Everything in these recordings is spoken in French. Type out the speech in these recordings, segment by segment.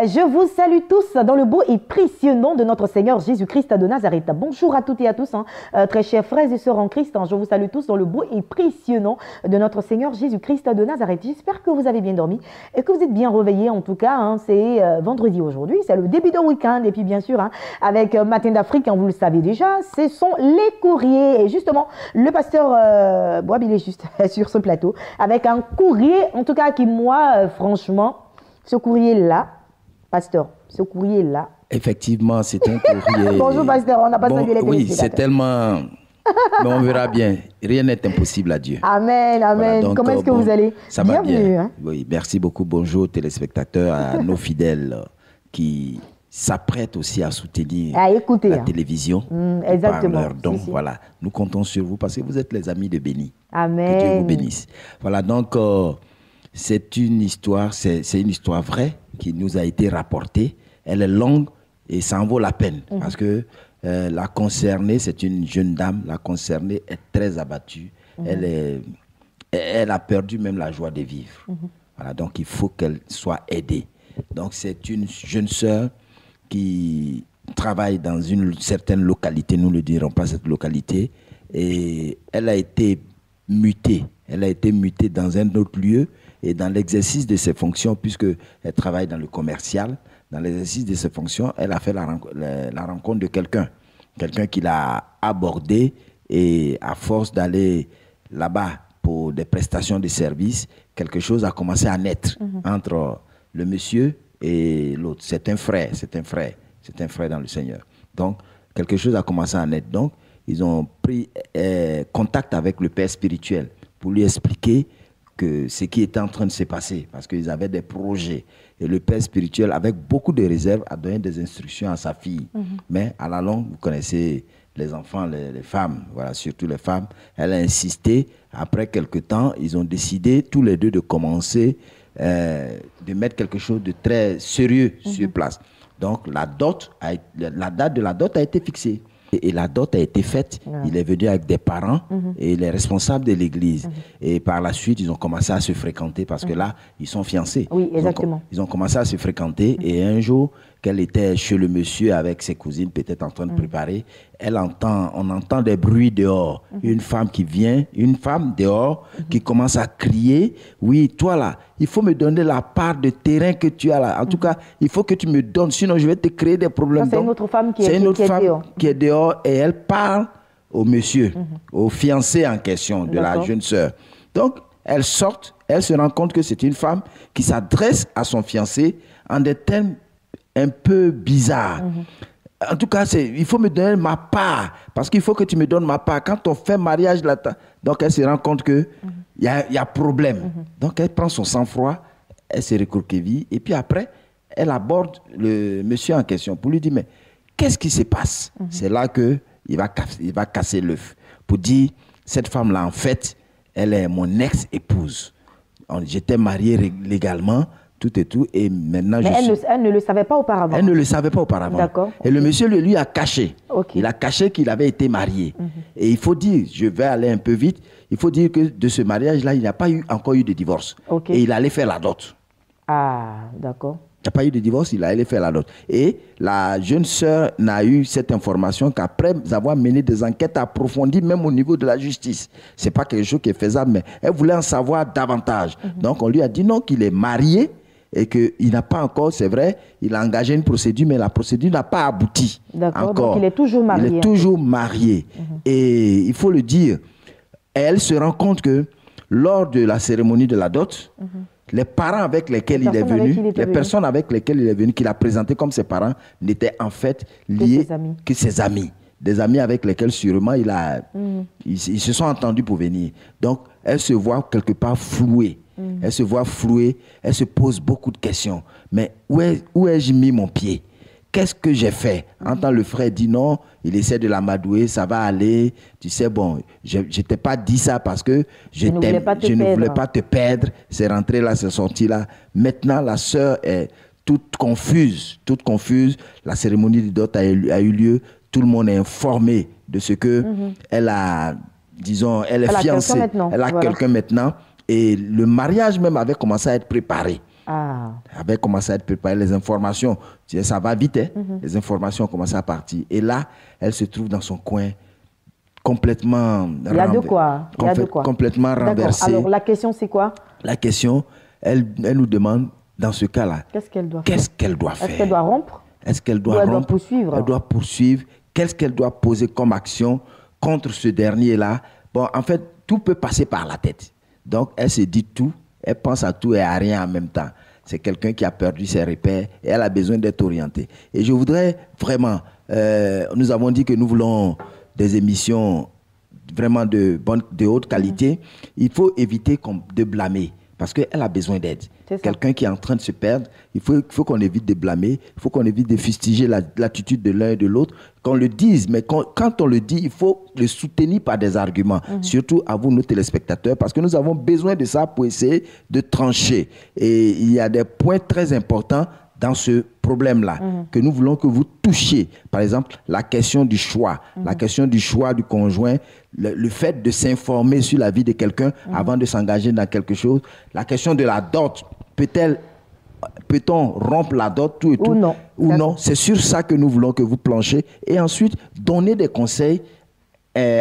Je vous salue tous dans le beau et précieux nom de notre Seigneur Jésus-Christ de Nazareth. Bonjour à toutes et à tous, très chers frères et sœurs en Christ. Je vous salue tous dans le beau et précieux nom de notre Seigneur Jésus-Christ de Nazareth. J'espère que vous avez bien dormi et que vous êtes bien réveillés. En tout cas, c'est vendredi aujourd'hui, c'est le début de week-end. Et puis bien sûr, avec Matin d'Afrique, vous le savez déjà, ce sont les courriers. Et justement, le pasteur Boab, il est juste sur ce plateau avec un courrier, en tout cas qui, moi, franchement, ce courrier-là, pasteur, ce courrier-là. Effectivement, c'est un courrier. Bonjour, pasteur, on n'a pas salué les oui, c'est tellement. Mais on verra bien. Rien n'est impossible à Dieu. Amen, amen. Voilà, donc, comment est-ce que vous allez? Ça va bien. Oui, merci beaucoup. Bonjour, téléspectateurs, à nos fidèles qui s'apprêtent aussi à soutenir la télévision. Exactement. Par leur don. Voilà, nous comptons sur vous parce que vous êtes les amis de Béni. Amen. Que Dieu vous bénisse. Voilà, donc. C'est une histoire vraie qui nous a été rapportée. Elle est longue et ça en vaut la peine parce que la concernée, c'est une jeune dame. La concernée est très abattue. Elle a perdu même la joie de vivre. Voilà, donc il faut qu'elle soit aidée. Donc c'est une jeune sœur qui travaille dans une certaine localité, nous ne le dirons pas cette localité, et elle a été mutée. Elle a été mutée dans un autre lieu. Et dans l'exercice de ses fonctions, puisqu'elle travaille dans le commercial, dans l'exercice de ses fonctions, elle a fait la rencontre de quelqu'un qui l'a abordé, et à force d'aller là-bas pour des prestations de services, quelque chose a commencé à naître entre le monsieur et l'autre. C'est un frère dans le Seigneur. Donc, quelque chose a commencé à naître. Donc, ils ont pris contact avec le père spirituel pour lui expliquer que ce qui était en train de se passer, parce qu'ils avaient des projets. Et le père spirituel, avec beaucoup de réserve, a donné des instructions à sa fille. Mais à la longue, vous connaissez les enfants, les femmes, voilà, surtout les femmes. Elle a insisté. Après quelque temps, ils ont décidé tous les deux de commencer, de mettre quelque chose de très sérieux sur place. Donc la date de la dot a été fixée. Et la dot a été faite. Il est venu avec des parents et les responsables de l'église. Et par la suite, ils ont commencé à se fréquenter parce que là, ils sont fiancés. Oui, exactement. Ils ont commencé à se fréquenter. Et un jour, qu'elle était chez le monsieur avec ses cousines, peut-être en train de préparer, on entend des bruits dehors. Une femme qui vient, une femme dehors, qui commence à crier. Oui, toi là, il faut me donner la part de terrain que tu as là. En tout cas, il faut que tu me donnes, sinon je vais te créer des problèmes. C'est une autre femme qui est dehors et elle parle au monsieur, au fiancé en question de la jeune sœur. Donc, elle sort, elle se rend compte que c'est une femme qui s'adresse à son fiancé en des termes un peu bizarres. En tout cas, il faut me donner ma part, parce qu'il faut que tu me donnes ma part. Quand on fait mariage, là, donc elle se rend compte qu'il y a problème. Donc elle prend son sang-froid, elle se recroqueville, et puis après, elle aborde le monsieur en question pour lui dire, mais qu'est-ce qui se passe? C'est là qu'il va casser l'œuf pour dire, cette femme-là, en fait, elle est mon ex-épouse. J'étais marié légalement, tout et tout, et maintenant elle ne le savait pas auparavant. Elle ne le savait pas auparavant. D'accord. Et le monsieur lui a caché. Il a caché qu'il avait été marié. Et il faut dire, je vais aller un peu vite, il faut dire que de ce mariage-là, il n'y a pas encore eu de divorce. Et il allait faire la dot. Ah, d'accord. Il n'y a pas eu de divorce, il allait faire la dot. Et la jeune sœur n'a eu cette information qu'après avoir mené des enquêtes approfondies, même au niveau de la justice. Ce n'est pas quelque chose qui est faisable, mais elle voulait en savoir davantage. Donc on lui a dit non, qu'il est marié, et qu'il n'a pas encore, c'est vrai, il a engagé une procédure, mais la procédure n'a pas abouti. D'accord, donc il est toujours marié. Il est toujours marié. Et il faut le dire, elle se rend compte que lors de la cérémonie de la dot, les parents avec lesquels il est venu, les personnes avec lesquelles il est venu, qu'il a présenté comme ses parents, n'étaient en fait liés que ses amis. Des amis avec lesquels sûrement ils se sont entendus pour venir. Donc, elle se voit quelque part flouée. Elle se voit flouée, elle se pose beaucoup de questions. Mais où ai-je mis mon pied? Qu'est-ce que j'ai fait? Entend le frère dit non, il essaie de l'amadouer, ça va aller. Tu sais, bon, je ne t'ai pas dit ça parce que je ne voulais pas te perdre. C'est rentré là, c'est sorti là. Maintenant, la sœur est toute confuse. La cérémonie de dot a eu lieu. Tout le monde est informé de ce que elle a disons, elle est Elle a fiancée. quelqu'un maintenant, Elle a voilà. quelqu'un maintenant. Et le mariage même avait commencé à être préparé. Ah, Avait commencé à être préparé. Les informations, tu sais, ça va vite, hein? Les informations ont commencé à partir. Et là, elle se trouve dans son coin complètement il y a de quoi. Il y a de quoi. complètement D'accord. renversée. Alors, la question, c'est quoi? La question, elle nous demande, dans ce cas-là, Qu'est-ce qu'elle doit faire? qu'est-ce qu'elle doit faire? Est-ce qu'elle doit rompre? Est-ce qu'elle doit Ou elle doit rompre? poursuivre? Elle doit poursuivre. Qu'est-ce qu'elle doit poser comme action contre ce dernier-là? Bon, en fait, tout peut passer par la tête. Donc, elle se dit tout, elle pense à tout et à rien en même temps. C'est quelqu'un qui a perdu ses repères et elle a besoin d'être orientée. Et je voudrais vraiment, nous avons dit que nous voulons des émissions vraiment de haute qualité. Il faut éviter de blâmer parce qu'elle a besoin d'aide. Quelqu'un qui est en train de se perdre, il faut qu'on évite de blâmer, il faut qu'on évite de fustiger l'attitude de l'un et de l'autre, qu'on le dise, mais quand on le dit, il faut le soutenir par des arguments, surtout à vous, nos téléspectateurs, parce que nous avons besoin de ça pour essayer de trancher. Et il y a des points très importants dans ce problème-là, que nous voulons que vous touchiez. Par exemple, la question du choix, la question du choix du conjoint, le fait de s'informer sur la vie de quelqu'un avant de s'engager dans quelque chose, la question de la dot, peut-on rompre la dot, tout et tout, ou non. C'est sur ça que nous voulons que vous planchez et ensuite donner des conseils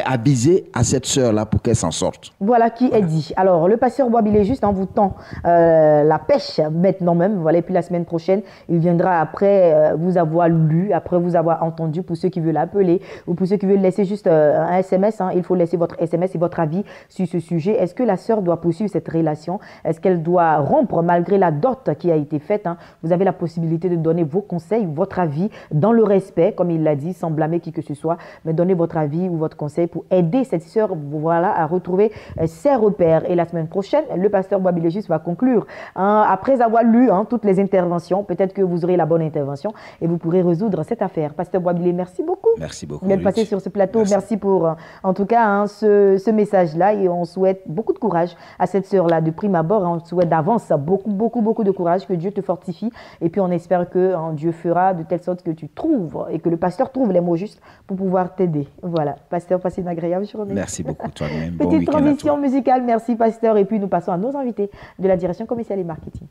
aviser à cette sœur-là pour qu'elle s'en sorte. Voilà qui est dit. Alors, le pasteur Boabilé juste en vous tend la pêche maintenant même. Voilà, et puis la semaine prochaine, il viendra après vous avoir lu, après vous avoir entendu, pour ceux qui veulent appeler ou pour ceux qui veulent laisser juste un SMS. Il faut laisser votre SMS et votre avis sur ce sujet. Est-ce que la sœur doit poursuivre cette relation? Est-ce qu'elle doit rompre malgré la dot qui a été faite? Vous avez la possibilité de donner vos conseils, votre avis dans le respect, comme il l'a dit, sans blâmer qui que ce soit, mais donner votre avis ou votre conseil pour aider cette sœur à retrouver ses repères. Et la semaine prochaine, le pasteur Boabilé juste va conclure. Après avoir lu toutes les interventions, peut-être que vous aurez la bonne intervention et vous pourrez résoudre cette affaire. Pasteur Boabilé, merci beaucoup. Merci beaucoup. D'être passé sur ce plateau. Merci pour, en tout cas, ce message-là. Et on souhaite beaucoup de courage à cette sœur-là. De prime abord, on souhaite d'avance beaucoup de courage, que Dieu te fortifie. Et puis, on espère que Dieu fera de telle sorte que tu trouves et que le pasteur trouve les mots justes pour pouvoir t'aider. Voilà. Pasteur, passez une agréable journée. Merci beaucoup toi-même. Petite transition musicale. Merci, pasteur. Et puis, nous passons à nos invités de la direction commerciale et marketing.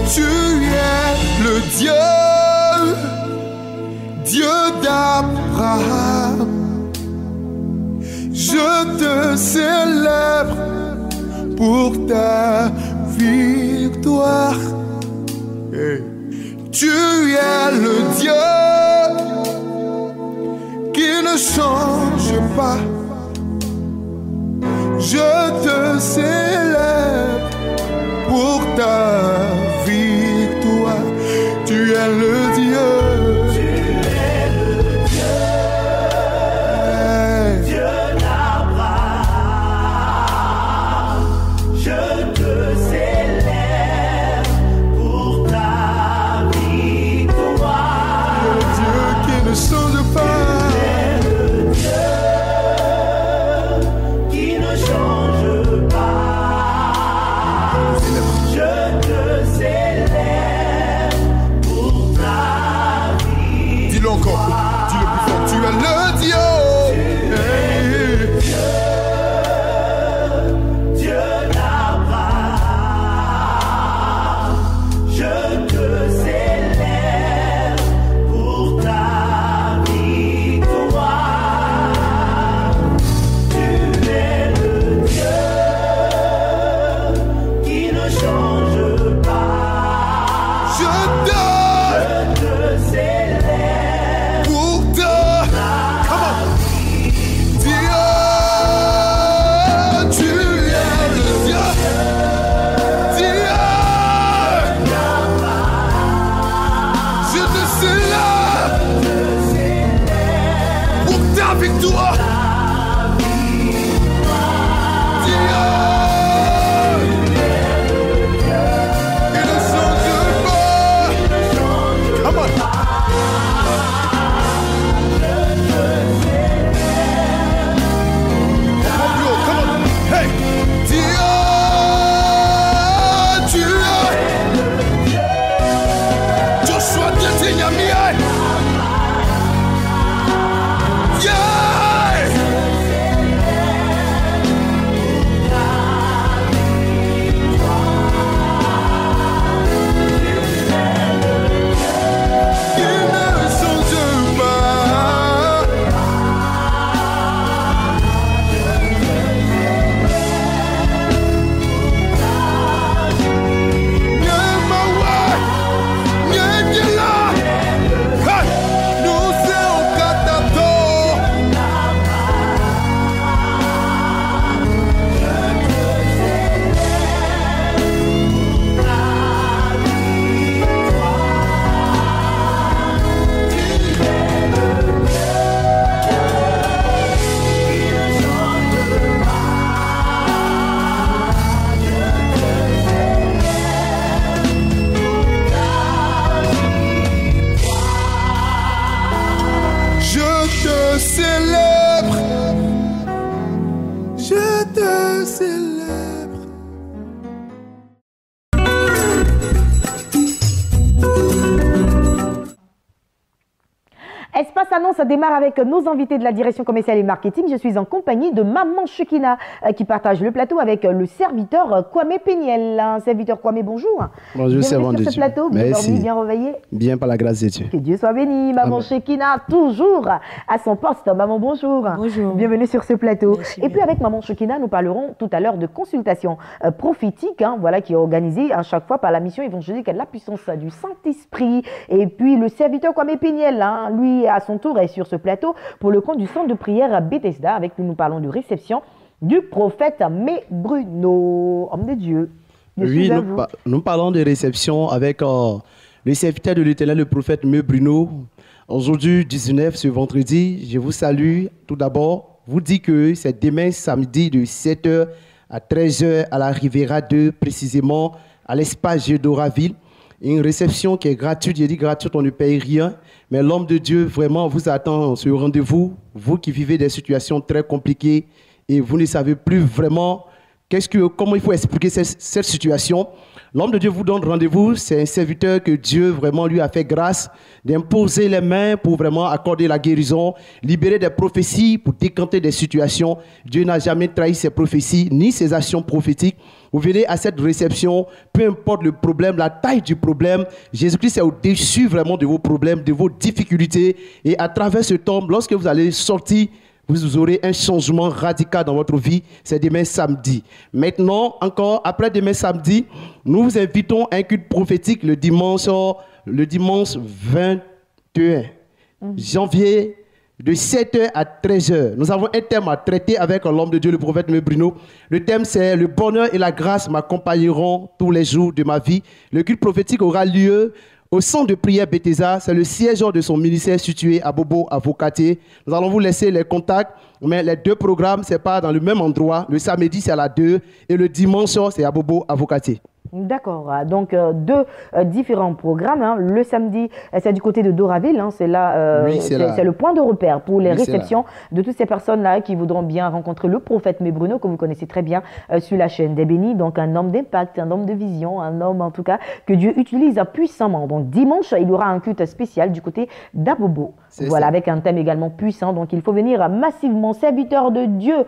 Tu es le Dieu d'Abraham. Je te célèbre pour ta victoire. Hey. Tu es le Dieu qui ne change pas. Je te célèbre pour ta victoire. Tu es le Dieu. célèbre. Espace Annonce démarre avec nos invités de la direction commerciale et marketing. Je suis en compagnie de Maman Chekina qui partage le plateau avec le serviteur Kwame Péniel. Serviteur Kwame, bonjour. Bonjour, servant de Dieu. Sur ce plateau, bien dormi, bien réveillé. Bien par la grâce de Dieu. Que Dieu soit béni. Maman Chekina, toujours à son poste. Maman, bonjour. Bonjour. Bienvenue sur ce plateau. Merci et puis avec Maman Chekina, nous parlerons tout à l'heure de consultation prophétique, voilà, qui est organisée à chaque fois par la mission évangélique de la puissance du Saint-Esprit. Et puis le serviteur Kwame Péniel, lui, à son tour est sur ce plateau pour le compte du centre de prière Bethesda. Avec nous parlons de réception du prophète Bruno, homme de Dieu. Oui, nous parlons de réception avec le serviteur de l'Éternel, le prophète Bruno. Aujourd'hui, 19, ce vendredi, je vous salue. Tout d'abord, vous dis que c'est demain samedi de 7h à 13h à la Riviera 2, précisément à l'espace Gédoraville. Une réception qui est gratuite, j'ai dit gratuite, on ne paye rien. Mais l'homme de Dieu vraiment vous attend sur rendez-vous, vous qui vivez des situations très compliquées et vous ne savez plus vraiment comment il faut expliquer cette situation. L'homme de Dieu vous donne rendez-vous, c'est un serviteur que Dieu vraiment lui a fait grâce d'imposer les mains pour vraiment accorder la guérison, libérer des prophéties pour décanter des situations. Dieu n'a jamais trahi ses prophéties ni ses actions prophétiques. Vous venez à cette réception, peu importe le problème, la taille du problème, Jésus-Christ est au-dessus vraiment de vos problèmes, de vos difficultés. Et à travers ce temps, lorsque vous allez sortir, vous aurez un changement radical dans votre vie. C'est demain samedi. Maintenant, encore après demain samedi, nous vous invitons à un culte prophétique le dimanche 21 janvier de 7h à 13h. Nous avons un thème à traiter avec l'homme de Dieu, le prophète Bruno. Le thème, c'est « Le bonheur et la grâce m'accompagneront tous les jours de ma vie ». Le culte prophétique aura lieu au centre de prière Bethesda. C'est le siège de son ministère situé à Bobo, à Vokatier. Nous allons vous laisser les contacts, mais les deux programmes, ce n'est pas dans le même endroit. Le samedi, c'est à la 2 et le dimanche, c'est à Bobo, à Vokatier. D'accord, donc deux différents programmes. Le samedi, c'est du côté de Doraville, c'est là, oui, c'est le point de repère pour les réceptions de toutes ces personnes-là qui voudront bien rencontrer le prophète Bruno, que vous connaissez très bien sur la chaîne des bénis. Donc un homme d'impact, un homme de vision, un homme en tout cas que Dieu utilise puissamment. Donc dimanche, il y aura un culte spécial du côté d'Abobo. Voilà, avec un thème également puissant. Donc il faut venir massivement, serviteur de Dieu.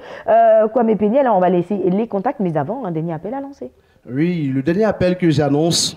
Kwame Péniel, on va laisser les contacts, mais avant, un dernier appel à lancer. Oui, le dernier appel que j'annonce,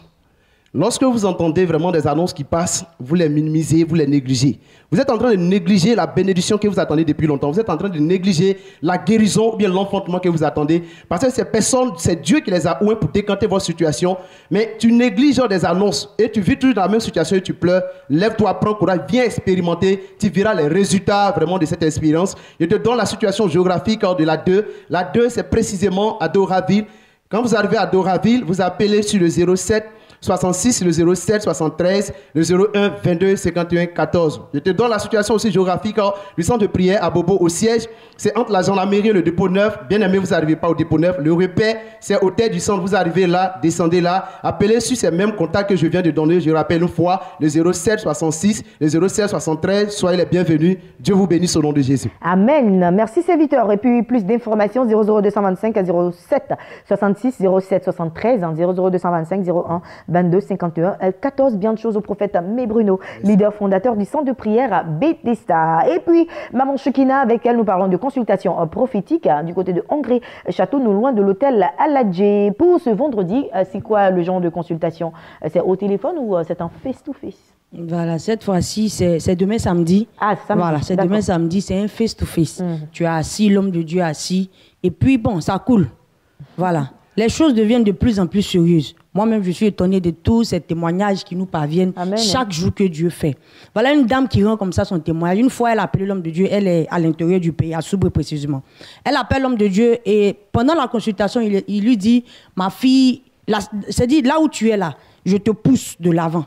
lorsque vous entendez vraiment des annonces qui passent, vous les minimisez, vous les négligez. Vous êtes en train de négliger la bénédiction que vous attendez depuis longtemps. Vous êtes en train de négliger la guérison ou bien l'enfantement que vous attendez. Parce que ces personnes, c'est Dieu qui les a oués pour décanter votre situation. Mais tu négliges des annonces et tu vis toujours dans la même situation et tu pleures. Lève-toi, prends courage, viens expérimenter. Tu verras les résultats vraiment de cette expérience. Je te donne la situation géographique de la 2. La 2, c'est précisément à Doraville. Quand vous arrivez à Doraville, vous appelez sur le 07 66, le 07 73, le 01 22 51 14. Je te donne la situation aussi géographique du centre de prière à Bobo au siège. C'est entre la gendarmerie et le dépôt 9. Bien aimé, vous n'arrivez pas au dépôt 9. Le repère, c'est au tête du centre. Vous arrivez là, descendez là. Appelez sur ces mêmes contacts que je viens de donner. Je rappelle une fois, le 07 66, le 07 73. Soyez les bienvenus. Dieu vous bénisse au nom de Jésus. Amen. Merci serviteur. Et puis plus d'informations, 00225 à 07 66 07 73, 00225 01 22 51 14. Bien de choses au prophète Bruno, leader fondateur du centre de prière à Bethesda. Et puis Maman Chekina, avec elle nous parlons de consultation prophétique du côté de Hongrie Château, nous loin de l'hôtel Aladje. Pour ce vendredi, c'est quoi le genre de consultation? C'est au téléphone ou c'est un face-to-face? Voilà, cette fois-ci, c'est demain samedi. Ah, samedi. Voilà, c'est demain samedi, c'est un face-to-face. Tu as assis, l'homme de Dieu assis, et puis bon, ça coule. Voilà. Les choses deviennent de plus en plus sérieuses. Moi-même, je suis étonnée de tous ces témoignages qui nous parviennent chaque jour que Dieu fait. Voilà une dame qui rend comme ça son témoignage. Une fois, elle a appelé l'homme de Dieu. Elle est à l'intérieur du pays, à Soubre précisément. Elle appelle l'homme de Dieu et pendant la consultation, il lui dit, ma fille, c'est-à-dire là où tu es là, je te pousse de l'avant.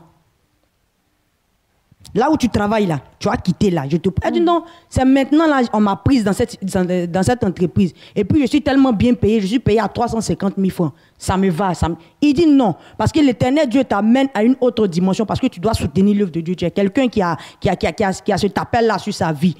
Là où tu travailles là, tu as quitté là. Elle dit non, c'est maintenant là, on m'a prise dans cette entreprise. Et puis je suis tellement bien payé, je suis payé à 350 000 francs. Ça me va. Il dit non, parce que l'Éternel Dieu t'amène à une autre dimension, parce que tu dois soutenir l'œuvre de Dieu. Tu es quelqu'un qui a cet appel là sur sa vie.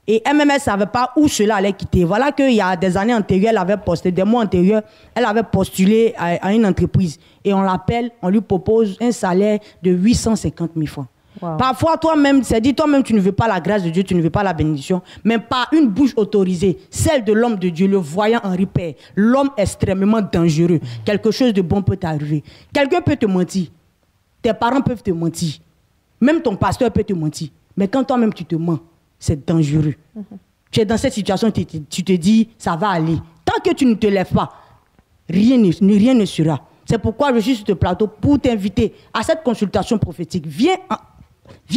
Et MMS ne savait pas où cela allait quitter. Voilà qu'il y a des années antérieures, elle avait posté, des mois antérieurs, elle avait postulé à une entreprise. Et on l'appelle, on lui propose un salaire de 850 000 francs. Wow. Parfois, toi-même, c'est dit, toi-même, tu ne veux pas la grâce de Dieu, tu ne veux pas la bénédiction, mais par une bouche autorisée, celle de l'homme de Dieu, le voyant Henri Père, l'homme extrêmement dangereux, quelque chose de bon peut t'arriver. Quelqu'un peut te mentir, tes parents peuvent te mentir, même ton pasteur peut te mentir, mais quand toi-même tu te mens, c'est dangereux. Tu es dans cette situation, tu te dis, ça va aller. Tant que tu ne te lèves pas, rien ne sera. C'est pourquoi je suis sur ce plateau pour t'inviter à cette consultation prophétique. Viens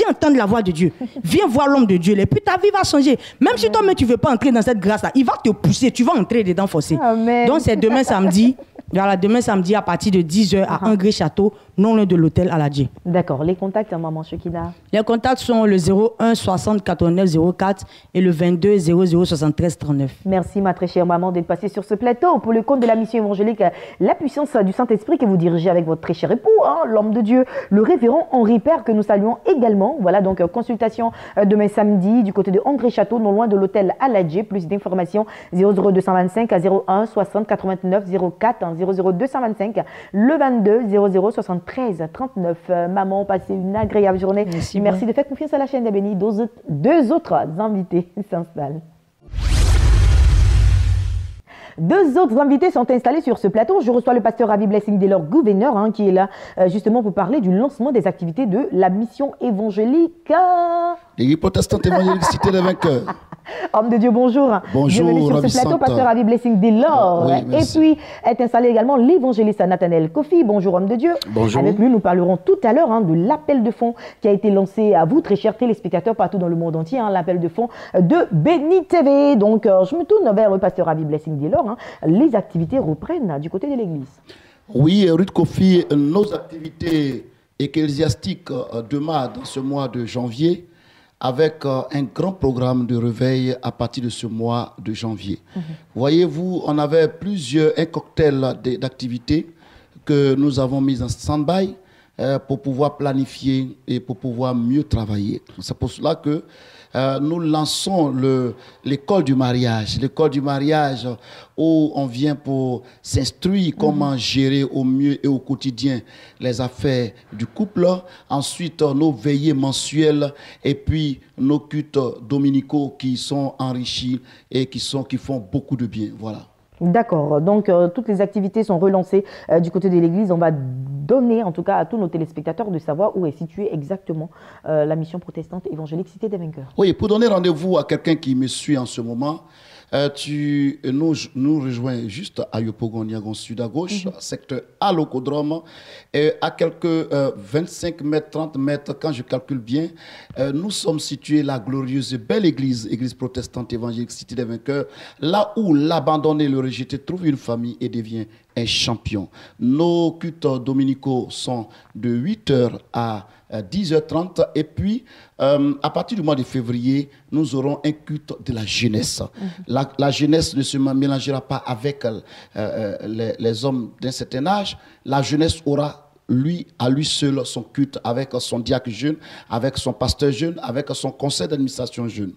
entendre la voix de Dieu. Viens voir l'homme de Dieu. Et puis ta vie va changer. Même si toi-même tu ne veux pas entrer dans cette grâce-là, il va te pousser. Tu vas entrer dedans forcé. Amen. Donc c'est demain samedi. Voilà, demain samedi à partir de 10h à Angré Château, non loin de l'hôtel Aladji. D'accord. Les contacts, maman Chekina? Les contacts sont le 01 60 89 04 et le 22 00 73 39. Merci ma très chère maman d'être passée sur ce plateau pour le compte de la mission évangélique La puissance du Saint-Esprit que vous dirigez avec votre très cher époux, l'homme de Dieu, le révérend Henri Père que nous saluons également. Voilà donc consultation demain samedi du côté de Angré Château, non loin de l'hôtel Aladji. Plus d'informations 00225 à 01 60 89 04 00225 le 22 00 73 39. Maman, passez une agréable journée. Merci de faire confiance à la chaîne des bénis. Deux autres invités s'installent. Deux autres invités sont installés sur ce plateau. Je reçois le pasteur Ravi Blessing Delors, gouverneur, qui est là justement pour parler du lancement des activités de la mission évangélique. Les protestantes évangéliques Cité des Vainqueurs. Homme de Dieu, bonjour. Bonjour, bienvenue sur ce plateau, pasteur Ravi Blessing Delors. Oui, et puis est installé également l'évangéliste Nathanaël Kofi. Bonjour, homme de Dieu. Bonjour. Avec lui, nous parlerons tout à l'heure de l'appel de fonds qui a été lancé à vous, très chers téléspectateurs partout dans le monde entier, l'appel de fonds de Béni TV. Donc, je me tourne vers le pasteur Ravi Blessing Delors. Les activités reprennent du côté de l'église. Oui, Ruth Kofi, nos activités ecclésiastiques démarrent dans ce mois de janvier avec un grand programme de réveil à partir de ce mois de janvier. Voyez-vous, on avait un cocktail d'activités que nous avons mis en stand-by pour pouvoir planifier et pour pouvoir mieux travailler. C'est pour cela que nous lançons l'école du mariage. L'école du mariage où on vient pour s'instruire comment gérer au mieux et au quotidien les affaires du couple. Ensuite, nos veillées mensuelles et puis nos cultes dominicaux qui sont enrichis et qui font beaucoup de bien. Voilà. D'accord, donc toutes les activités sont relancées du côté de l'église. On va donner en tout cas à tous nos téléspectateurs de savoir où est située exactement la mission protestante évangélique Cité des Vainqueurs. Oui, pour donner rendez-vous à quelqu'un qui me suit en ce moment, tu nous rejoins juste à Yopogoniagon Sud à gauche, secteur à l'Ocodrome, à quelques 25 mètres, 30 mètres, quand je calcule bien, nous sommes situés la glorieuse belle église protestante évangélique Cité des Vainqueurs, là où l'abandonné, le rejeté trouve une famille et devient un champion. Nos cultes dominicaux sont de 8h à 10h30 et puis à partir du mois de février, nous aurons un culte de la jeunesse. La jeunesse ne se mélangera pas avec les hommes d'un certain âge. La jeunesse aura à lui seul son culte avec son diacre jeune, avec son pasteur jeune, avec son conseil d'administration jeune.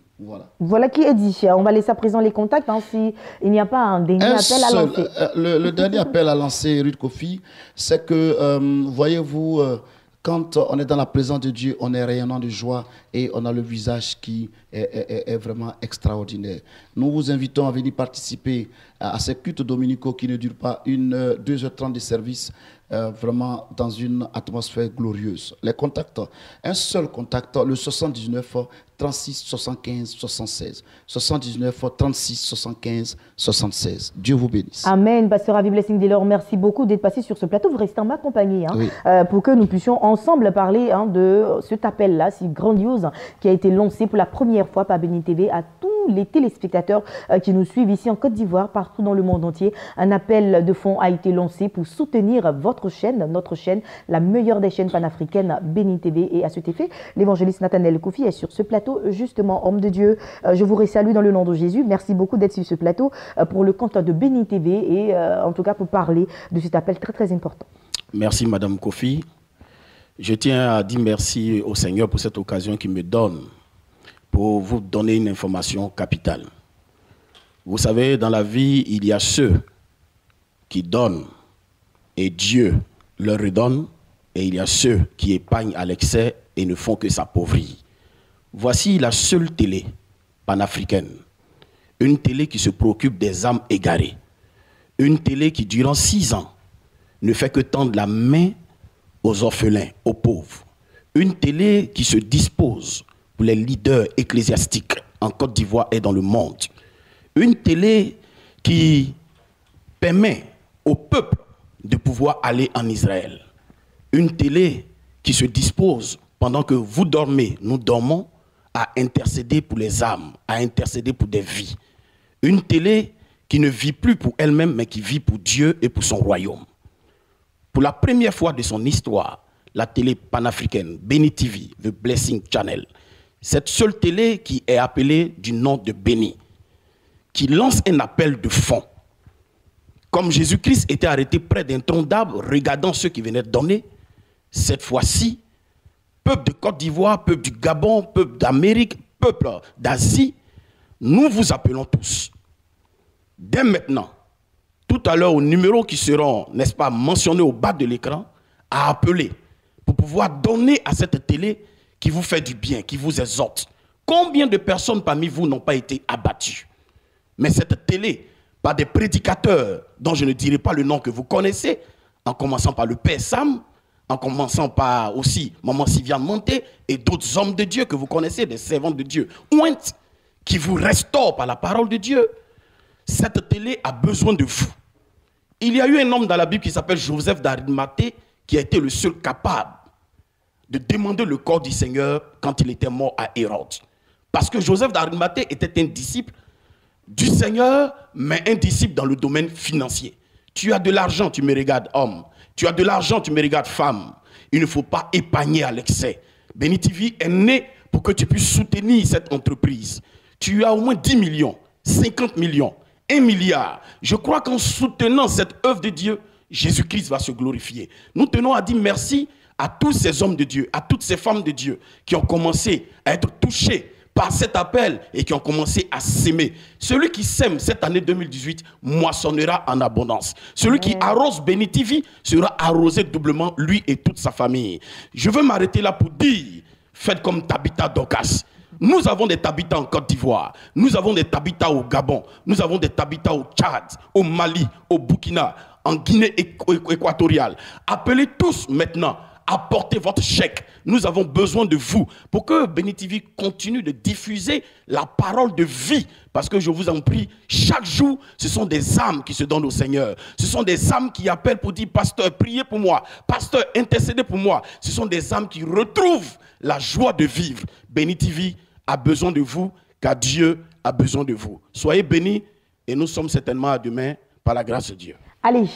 Voilà qui est dit. On va laisser à présent les contacts s'il n'y a pas un dernier appel à lancer. Le dernier appel à lancer, Ruth Kofi, c'est que, voyez-vous, quand on est dans la présence de Dieu, on est rayonnant de joie et on a le visage qui est vraiment extraordinaire. Nous vous invitons à venir participer à ces cultes dominicaux qui ne durent pas 2h30 de service, vraiment dans une atmosphère glorieuse. Les contacts, un seul contact, le 79 36 75 76. 79 36 75 76. Dieu vous bénisse. Amen. Pasteur Ravi Blessing Delors, merci beaucoup d'être passé sur ce plateau. Vous restez en ma compagnie pour que nous puissions ensemble parler de cet appel-là, si grandiose, qui a été lancé pour la première fois par Béni TV à tous les téléspectateurs qui nous suivent ici en Côte d'Ivoire, partout dans le monde entier. Un appel de fonds a été lancé pour soutenir votre chaîne, notre chaîne, la meilleure des chaînes panafricaines, Béni TV. Et à cet effet, l'évangéliste Nathanaël Kofi est sur ce plateau, justement, homme de Dieu. Je vous salue dans le nom de Jésus. Merci beaucoup d'être sur ce plateau pour le compte de Béni TV et en tout cas pour parler de cet appel très très important. Merci Madame Kofi. Je tiens à dire merci au Seigneur pour cette occasion qu'il me donne pour vous donner une information capitale. Vous savez, dans la vie, il y a ceux qui donnent et Dieu leur redonne, et il y a ceux qui épargnent à l'excès et ne font que s'appauvrir. Voici la seule télé panafricaine, une télé qui se préoccupe des âmes égarées, une télé qui, durant 6 ans, ne fait que tendre la main aux orphelins, aux pauvres, une télé qui se dispose pour les leaders ecclésiastiques en Côte d'Ivoire et dans le monde, une télé qui permet au peuple de pouvoir aller en Israël, une télé qui se dispose, pendant que vous dormez, nous dormons, à intercéder pour les âmes, à intercéder pour des vies. Une télé qui ne vit plus pour elle-même, mais qui vit pour Dieu et pour son royaume. Pour la première fois de son histoire, la télé panafricaine, Béni TV, The Blessing Channel, cette seule télé qui est appelée du nom de Béni, qui lance un appel de fonds. Comme Jésus-Christ était arrêté près d'un tronc d'arbre, regardant ceux qui venaient donner, cette fois-ci, peuple de Côte d'Ivoire, peuple du Gabon, peuple d'Amérique, peuple d'Asie, nous vous appelons tous. Dès maintenant, tout à l'heure, aux numéros qui seront, n'est-ce pas, mentionnés au bas de l'écran, à appeler pour pouvoir donner à cette télé qui vous fait du bien, qui vous exhorte. Combien de personnes parmi vous n'ont pas été abattues? Mais cette télé, par des prédicateurs dont je ne dirai pas le nom que vous connaissez, en commençant par le Père Sam, en commençant par aussi Maman Siviane Monté et d'autres hommes de Dieu que vous connaissez, des servants de Dieu, ointes, qui vous restaurent par la parole de Dieu. Cette télé a besoin de vous. Il y a eu un homme dans la Bible qui s'appelle Joseph d'Arimathée qui a été le seul capable de demander le corps du Seigneur quand il était mort à Hérode. Parce que Joseph d'Arimathée était un disciple du Seigneur, mais un disciple dans le domaine financier. Tu as de l'argent, tu me regardes homme. Tu as de l'argent, tu me regardes femme. Il ne faut pas épargner à l'excès. Béni TV est né pour que tu puisses soutenir cette entreprise. Tu as au moins 10 millions, 50 millions, 1 milliard. Je crois qu'en soutenant cette œuvre de Dieu, Jésus-Christ va se glorifier. Nous tenons à dire merci à tous ces hommes de Dieu, à toutes ces femmes de Dieu qui ont commencé à être touchés par cet appel et qui ont commencé à s'aimer. Celui qui sème cette année 2018 moissonnera en abondance. Celui qui arrose Béni TV sera arrosé doublement, lui et toute sa famille. Je veux m'arrêter là pour dire, faites comme Tabitha Dorcas. Nous avons des Tabitha en Côte d'Ivoire, nous avons des Tabitha au Gabon, nous avons des Tabitha au Tchad, au Mali, au Burkina, en Guinée équatoriale. Appelez tous maintenant. Apportez votre chèque. Nous avons besoin de vous pour que Béni TV continue de diffuser la parole de vie. Parce que je vous en prie, chaque jour, ce sont des âmes qui se donnent au Seigneur. Ce sont des âmes qui appellent pour dire, pasteur, priez pour moi. Pasteur, intercédez pour moi. Ce sont des âmes qui retrouvent la joie de vivre. Béni TV a besoin de vous, car Dieu a besoin de vous. Soyez bénis et nous sommes certainement à demain par la grâce de Dieu. Allez,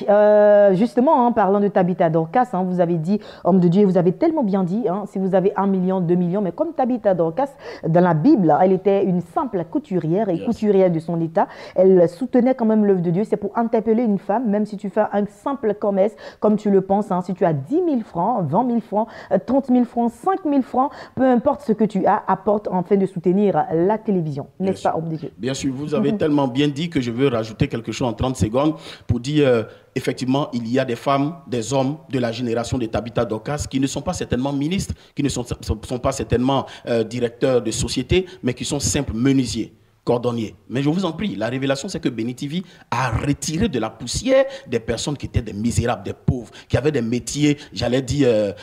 justement, parlant de Tabitha Dorcas, vous avez dit, homme de Dieu, vous avez tellement bien dit, si vous avez 1 million, 2 millions, mais comme Tabitha Dorcas, dans la Bible, elle était une simple couturière et couturière de son état. Elle soutenait quand même l'œuvre de Dieu. C'est pour interpeller une femme, même si tu fais un simple commerce, comme tu le penses, si tu as 10 000 francs, 20 000 francs, 30 000 francs, 5 000 francs, peu importe ce que tu as, apporte en fait de soutenir la télévision. N'est-ce pas, homme de Dieu? Bien sûr, vous avez tellement bien dit que je veux rajouter quelque chose en 30 secondes pour dire... effectivement, il y a des femmes, des hommes de la génération de Tabitha Dorcas qui ne sont pas certainement ministres, qui ne sont pas certainement directeurs de société, mais qui sont simples menuisiers, cordonniers. Mais je vous en prie, la révélation, c'est que Béni TV a retiré de la poussière des personnes qui étaient des misérables, des pauvres, qui avaient des métiers, j'allais dire,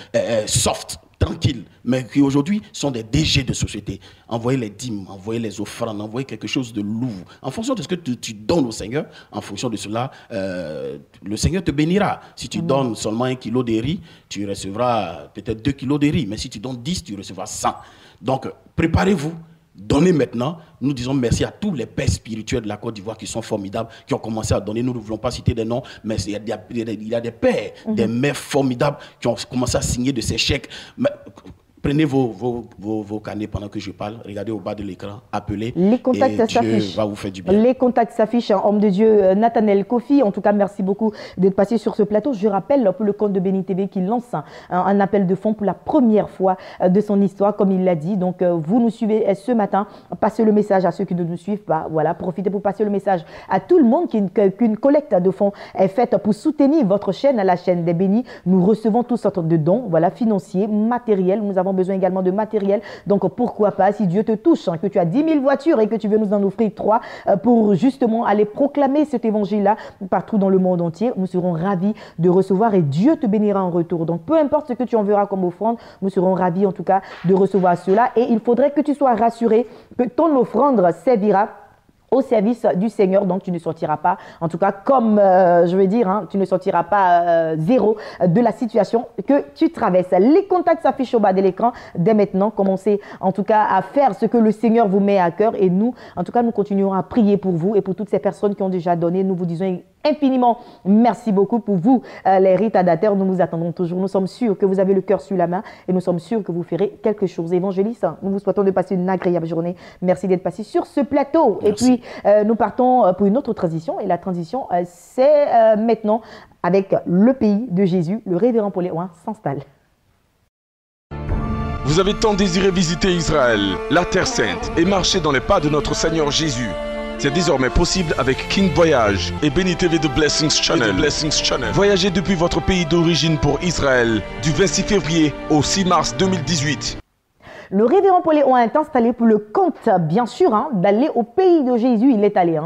soft, tranquilles, mais qui aujourd'hui sont des DG de société. Envoyez les dîmes, envoyez les offrandes, envoyez quelque chose de lourd. En fonction de ce que tu donnes au Seigneur, en fonction de cela, le Seigneur te bénira. Si tu donnes seulement 1 kilo de riz, tu recevras peut-être 2 kilos de riz. Mais si tu donnes 10, tu recevras 100. Donc, préparez-vous. Donnez maintenant. Nous disons merci à tous les pères spirituels de la Côte d'Ivoire qui sont formidables, qui ont commencé à donner. Nous ne voulons pas citer des noms, mais il y a des pères, des mères formidables qui ont commencé à signer de ces chèques. Mais Prenez vos carnets pendant que je parle. Regardez au bas de l'écran. Appelez. Les contacts et Dieu s'affichent. va vous faire du bien. Les contacts s'affichent. Homme de Dieu, Nathanaël Kofi. En tout cas, merci beaucoup d'être passé sur ce plateau. Je rappelle pour le compte de Béni TV qui lance un appel de fonds pour la première fois de son histoire, comme il l'a dit. Donc, vous nous suivez ce matin. Passez le message à ceux qui ne nous suivent pas. Voilà, profitez pour passer le message à tout le monde qu'une collecte de fonds est faite pour soutenir votre chaîne, la chaîne des bénis. Nous recevons toutes sortes de dons, voilà, financiers, matériels. Nous avons besoin également de matériel. Donc, pourquoi pas, si Dieu te touche, que tu as 10 000 voitures et que tu veux nous en offrir 3 pour justement aller proclamer cet évangile-là partout dans le monde entier, nous serons ravis de recevoir et Dieu te bénira en retour. Donc, peu importe ce que tu enverras comme offrande, nous serons ravis en tout cas de recevoir cela. Et il faudrait que tu sois rassuré que ton offrande servira au service du Seigneur, donc tu ne sortiras pas, en tout cas comme je veux dire, tu ne sortiras pas zéro de la situation que tu traverses. Les contacts s'affichent au bas de l'écran dès maintenant. Commencez en tout cas à faire ce que le Seigneur vous met à cœur et nous, en tout cas, nous continuerons à prier pour vous et pour toutes ces personnes qui ont déjà donné. Nous vous disons infiniment merci beaucoup pour vous, les retardataires. Nous vous attendons toujours. Nous sommes sûrs que vous avez le cœur sur la main et nous sommes sûrs que vous ferez quelque chose. Évangéliste, nous vous souhaitons de passer une agréable journée. Merci d'être passé sur ce plateau. Merci. Et puis, nous partons pour une autre transition. Et la transition, c'est maintenant avec le pays de Jésus. Le révérend Paul Léon s'installe. Vous avez tant désiré visiter Israël, la Terre Sainte, et marcher dans les pas de notre Seigneur Jésus. C'est désormais possible avec King Voyage et Béni TV de Blessings Channel. Voyagez depuis votre pays d'origine pour Israël du 26 février au 6 mars 2018. Le révérend Paul Léon est installé pour le compte, bien sûr, d'aller au pays de Jésus. Il est allé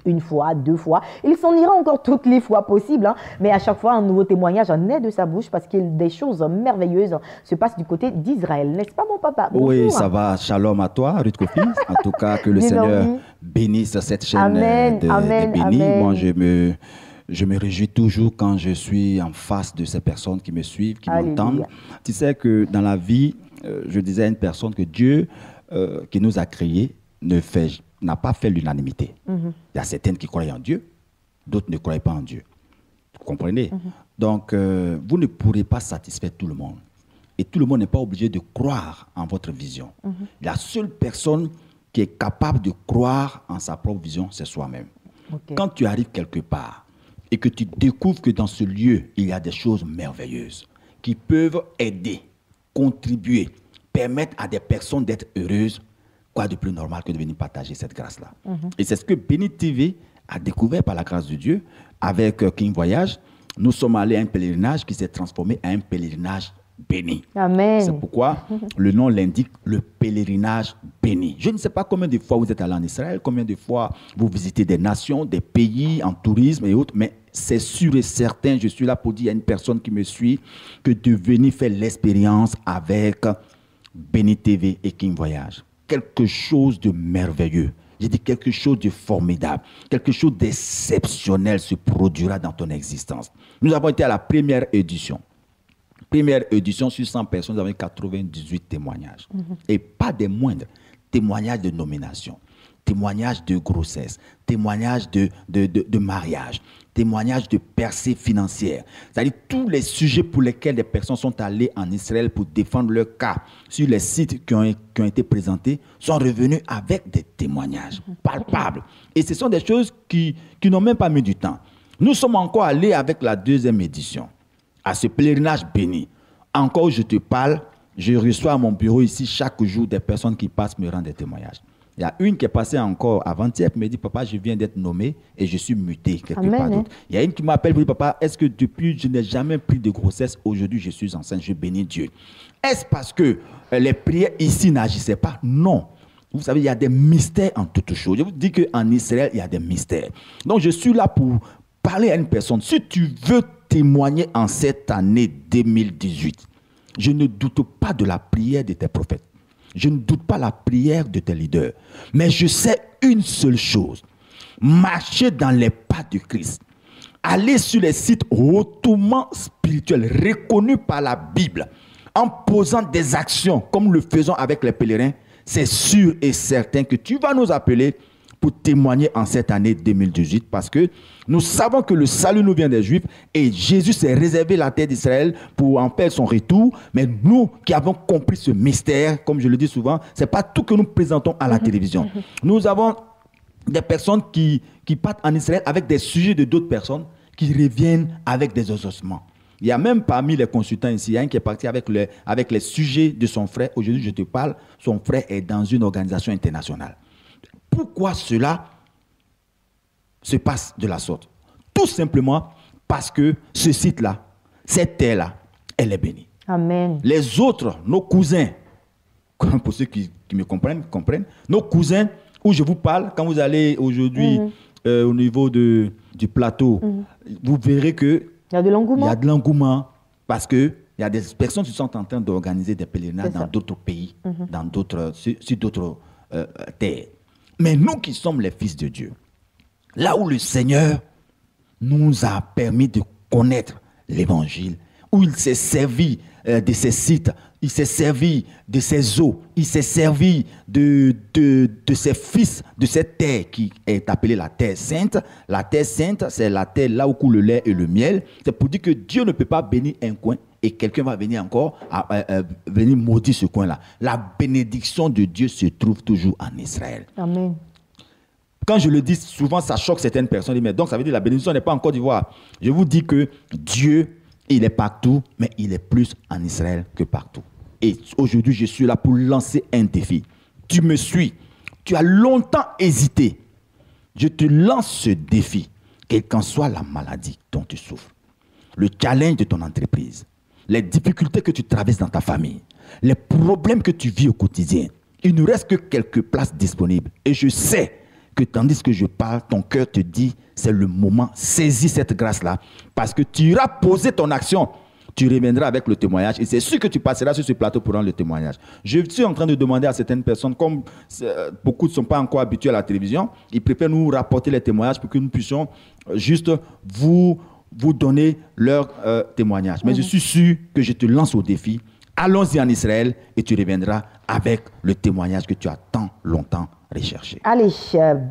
une fois, 2 fois. Il s'en ira encore toutes les fois possibles. Mais à chaque fois, un nouveau témoignage naît de sa bouche parce que des choses merveilleuses se passent du côté d'Israël. N'est-ce pas, mon papa? Bonjour. Oui, ça va. Shalom à toi, Ruth Kofi. En tout cas, que le Seigneur bénisse cette chaîne de bénis. Moi, je me réjouis toujours quand je suis en face de ces personnes qui me suivent, qui m'entendent. Tu sais que dans la vie, je disais à une personne que Dieu, qui nous a créés, n'a pas fait l'unanimité. Il y a certaines qui croient en Dieu, d'autres ne croient pas en Dieu. Vous comprenez? Donc, vous ne pourrez pas satisfaire tout le monde. Et tout le monde n'est pas obligé de croire en votre vision. La seule personne qui est capable de croire en sa propre vision, c'est soi-même. Quand tu arrives quelque part et que tu découvres que dans ce lieu, il y a des choses merveilleuses qui peuvent aider, contribuer, permettre à des personnes d'être heureuses, quoi de plus normal que de venir partager cette grâce-là. Et c'est ce que Béni TV a découvert par la grâce de Dieu avec King Voyage. Nous sommes allés à un pèlerinage qui s'est transformé en un pèlerinage béni. Amen. C'est pourquoi le nom l'indique, le pèlerinage béni. Je ne sais pas combien de fois vous êtes allé en Israël, combien de fois vous visitez des nations, des pays en tourisme et autres, mais c'est sûr et certain, je suis là pour dire à une personne qui me suit, que de venir faire l'expérience avec Béni TV et King Voyage. Quelque chose de merveilleux. J'ai dit quelque chose de formidable. Quelque chose d'exceptionnel se produira dans ton existence. Nous avons été à la première édition. Première édition, sur 100 personnes, nous avons 98 témoignages. Et pas des moindres. Témoignages de nomination, témoignages de grossesse, témoignages de mariage, témoignages de percée financière. C'est-à-dire tous les sujets pour lesquels les personnes sont allées en Israël pour défendre leur cas sur les sites qui ont été présentés sont revenus avec des témoignages palpables. Et ce sont des choses qui n'ont même pas mis du temps. Nous sommes encore allés avec la 2e édition, à ce pèlerinage béni. Encore, je te parle, je reçois à mon bureau ici chaque jour des personnes qui passent me rendre des témoignages. Il y a une qui est passée encore avant-hier qui me dit, papa, je viens d'être nommé et je suis muté quelque part d'autre. Il y a une qui m'appelle pour dire, papa, est-ce que depuis, je n'ai jamais pris de grossesse, aujourd'hui je suis enceinte, je bénis Dieu. Est-ce parce que les prières ici n'agissaient pas? Non. Vous savez, il y a des mystères en toutes choses. Je vous dis qu'en Israël, il y a des mystères. Donc, je suis là pour parler à une personne. Si tu veux témoigner en cette année 2018, je ne doute pas de la prière de tes prophètes. Je ne doute pas la prière de tes leaders. Mais je sais une seule chose. Marcher dans les pas de Christ. Aller sur les sites hautement spirituels reconnus par la Bible en posant des actions comme le faisons avec les pèlerins, c'est sûr et certain que tu vas nous appeler pour témoigner en cette année 2018 parce que nous savons que le salut nous vient des Juifs et Jésus s'est réservé la terre d'Israël pour en faire son retour. Mais nous qui avons compris ce mystère, comme je le dis souvent, ce n'est pas tout que nous présentons à la télévision. Nous avons des personnes qui partent en Israël avec des sujets de d'autres personnes qui reviennent avec des ossements. Il y a même parmi les consultants ici, il y a un qui est parti avec les sujets de son frère. Aujourd'hui, je te parle, son frère est dans une organisation internationale. Pourquoi cela se passe de la sorte? Tout simplement parce que ce site-là, cette terre-là, elle est bénie. Amen. Les autres, nos cousins, pour ceux qui me comprennent, nos cousins, où je vous parle, quand vous allez aujourd'hui au niveau du plateau, vous verrez que il y a de l'engouement parce qu'il y a des personnes qui sont en train d'organiser des pèlerinages dans d'autres pays, sur d'autres terres. Mais nous qui sommes les fils de Dieu, là où le Seigneur nous a permis de connaître l'évangile, où il s'est servi de ces sites, il s'est servi de ces eaux, il s'est servi de ses fils, de cette terre qui est appelée la terre sainte. La terre sainte, c'est la terre là où coule le lait et le miel. C'est pour dire que Dieu ne peut pas bénir un coin et quelqu'un va venir encore venir maudire ce coin-là. La bénédiction de Dieu se trouve toujours en Israël. Amen. Quand je le dis, souvent ça choque certaines personnes. Mais donc ça veut dire que la bénédiction n'est pas en Côte d'Ivoire. Je vous dis que Dieu, il est partout, mais il est plus en Israël que partout. Et aujourd'hui, je suis là pour lancer un défi. Tu me suis. Tu as longtemps hésité. Je te lance ce défi, quelle qu'en soit la maladie dont tu souffres, le challenge de ton entreprise, les difficultés que tu traverses dans ta famille, les problèmes que tu vis au quotidien. Il ne reste que quelques places disponibles. Et je sais que tandis que je parle, ton cœur te dit, c'est le moment, saisis cette grâce-là, parce que tu iras poser ton action, tu reviendras avec le témoignage, et c'est sûr que tu passeras sur ce plateau pour rendre le témoignage. Je suis en train de demander à certaines personnes, comme beaucoup ne sont pas encore habitués à la télévision, ils préfèrent nous rapporter les témoignages pour que nous puissions juste vous donner leur témoignage. Mais je suis sûr que je te lance au défi, allons-y en Israël, et tu reviendras avec le témoignage que tu as tant longtemps recherché. Allez,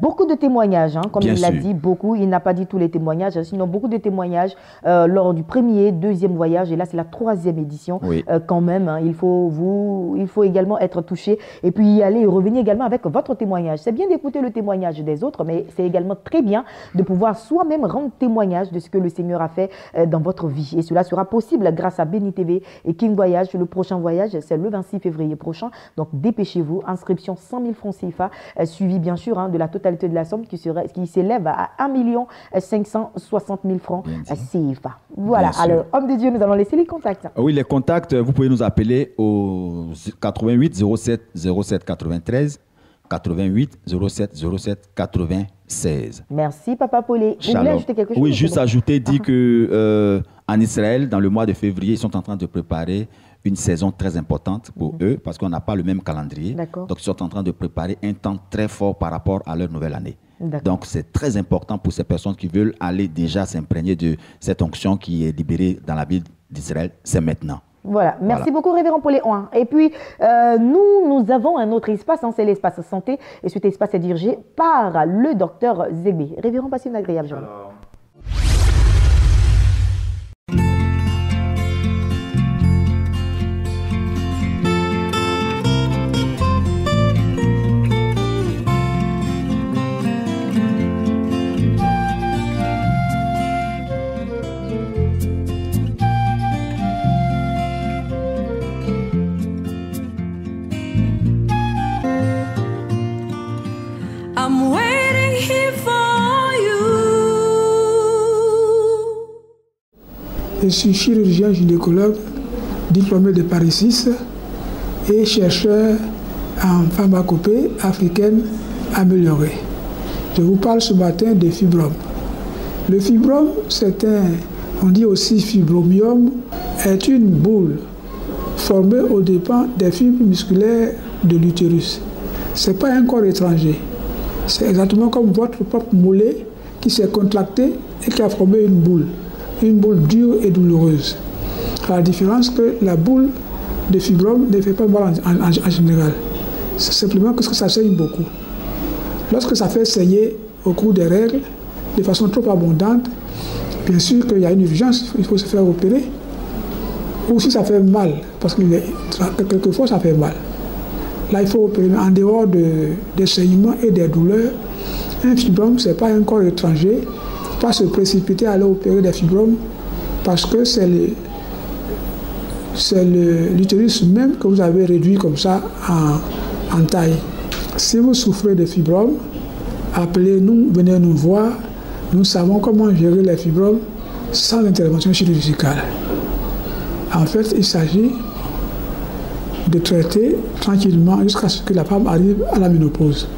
beaucoup de témoignages, comme Bien il l'a sûr. dit, beaucoup. Il n'a pas dit tous les témoignages, sinon beaucoup de témoignages lors du premier, deuxième voyage. Et là, c'est la 3e édition. Oui. Quand même, il faut également être touché et puis y aller et revenir également avec votre témoignage. C'est bien d'écouter le témoignage des autres, mais c'est également très bien de pouvoir soi-même rendre témoignage de ce que le Seigneur a fait dans votre vie. Et cela sera possible grâce à Béni TV et King Voyage. Le prochain voyage, c'est le 26 février prochain. Donc, dépêchez-vous. Inscription 100 000 francs CFA. Suivi bien sûr de la totalité de la somme qui s'élève à 1 560 000 francs CFA. Voilà, alors homme de Dieu, nous allons laisser les contacts. Oui, les contacts, vous pouvez nous appeler au 88 07 07 93, 88 07 07 96. Merci Papa Paulé. Vous voulez ajouter quelque chose? Oui, juste ajouter, dit que en Israël, dans le mois de février, ils sont en train de préparer une saison très importante pour eux, parce qu'on n'a pas le même calendrier. Donc, ils sont en train de préparer un temps très fort par rapport à leur nouvelle année. Donc, c'est très important pour ces personnes qui veulent aller déjà s'imprégner de cette onction qui est libérée dans la ville d'Israël. C'est maintenant. Voilà, merci beaucoup Révérend Pauléon. Et puis, nous avons un autre espace, c'est l'espace santé. Et cet espace est dirigé par le docteur Zébé. Révérend, passez une agréable journée. I'm waiting here for you. Je suis chirurgien gynécologue, diplômé de Paris 6 et chercheur en pharmacopée africaine améliorée. Je vous parle ce matin de fibrome. Le fibrome, on dit aussi fibromiome, est une boule formée aux dépens des fibres musculaires de l'utérus. Ce n'est pas un corps étranger. C'est exactement comme votre propre mollet qui s'est contracté et qui a formé une boule dure et douloureuse. À la différence que la boule de fibrome ne fait pas mal en général. C'est simplement parce que ça saigne beaucoup. Lorsque ça fait saigner au cours des règles, de façon trop abondante, bien sûr qu'il y a une urgence, il faut se faire opérer. Ou si ça fait mal, parce que quelquefois ça fait mal. Là, il faut opérer. En dehors des saignements et des douleurs, un fibrome, ce n'est pas un corps étranger. Il ne faut pas se précipiter à aller opérer des fibromes parce que c'est l'utérus même que vous avez réduit comme ça en taille. Si vous souffrez de fibromes, appelez-nous, venez nous voir. Nous savons comment gérer les fibromes sans intervention chirurgicale. En fait, il s'agit de traiter tranquillement jusqu'à ce que la femme arrive à la ménopause.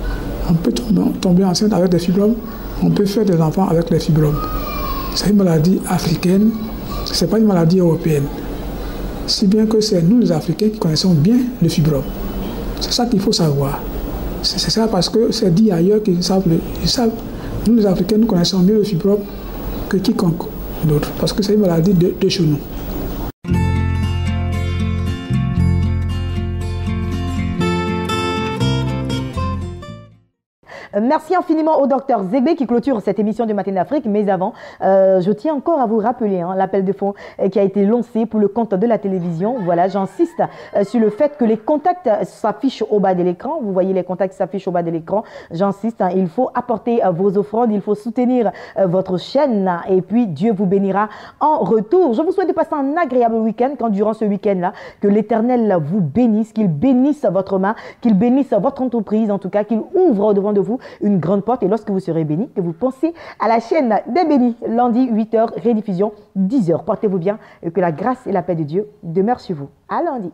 On peut tomber enceinte avec des fibromes, on peut faire des enfants avec les fibromes. C'est une maladie africaine, ce n'est pas une maladie européenne. Si bien que c'est nous les Africains qui connaissons bien le fibrome. C'est ça qu'il faut savoir. C'est ça parce que c'est dit ailleurs qu'ils savent. Nous les Africains, nous connaissons mieux le fibrome que quiconque d'autre. Parce que c'est une maladie de chez nous. Merci infiniment au docteur Zegbé qui clôture cette émission de Matin d'Afrique. Mais avant, je tiens encore à vous rappeler l'appel de fonds qui a été lancé pour le compte de la télévision. Voilà, j'insiste sur le fait que les contacts s'affichent au bas de l'écran. Vous voyez les contacts s'affichent au bas de l'écran. J'insiste, il faut apporter vos offrandes, il faut soutenir votre chaîne et puis Dieu vous bénira en retour. Je vous souhaite de passer un agréable week-end quand durant ce week-end-là, que l'Éternel vous bénisse, qu'il bénisse votre main, qu'il bénisse votre entreprise, en tout cas, qu'il ouvre devant de vous une grande porte et lorsque vous serez béni, que vous pensez à la chaîne des bénis. Lundi, 8h, rediffusion, 10h. Portez-vous bien et que la grâce et la paix de Dieu demeurent sur vous. À lundi.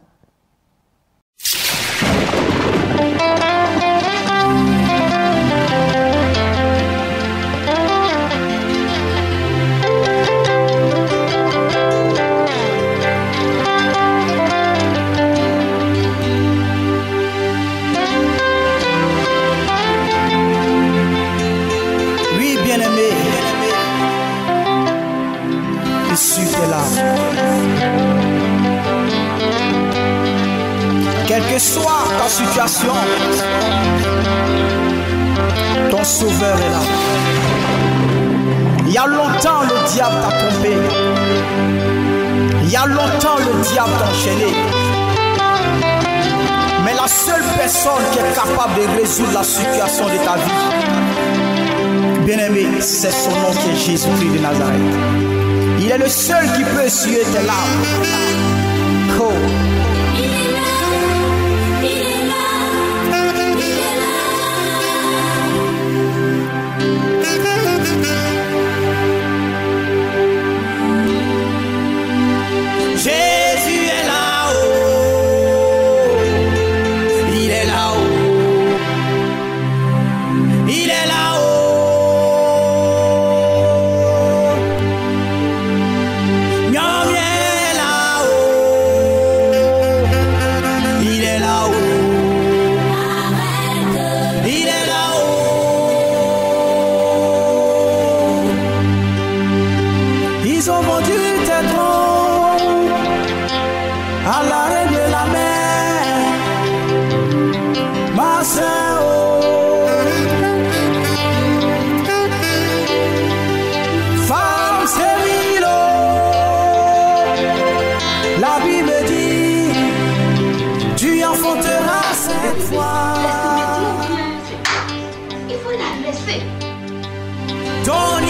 Jésus est là. Quelle que soit ta situation, ton sauveur est là. Il y a longtemps le diable t'a trompé. Il y a longtemps le diable t'a enchaîné. Mais la seule personne qui est capable de résoudre la situation de ta vie, bien-aimé, c'est son nom qui est Jésus-Christ de Nazareth. Il est le seul qui peut essuyer tes larmes. Oh. Jésus est là-haut. Il est là-haut. Il est là-haut. Don't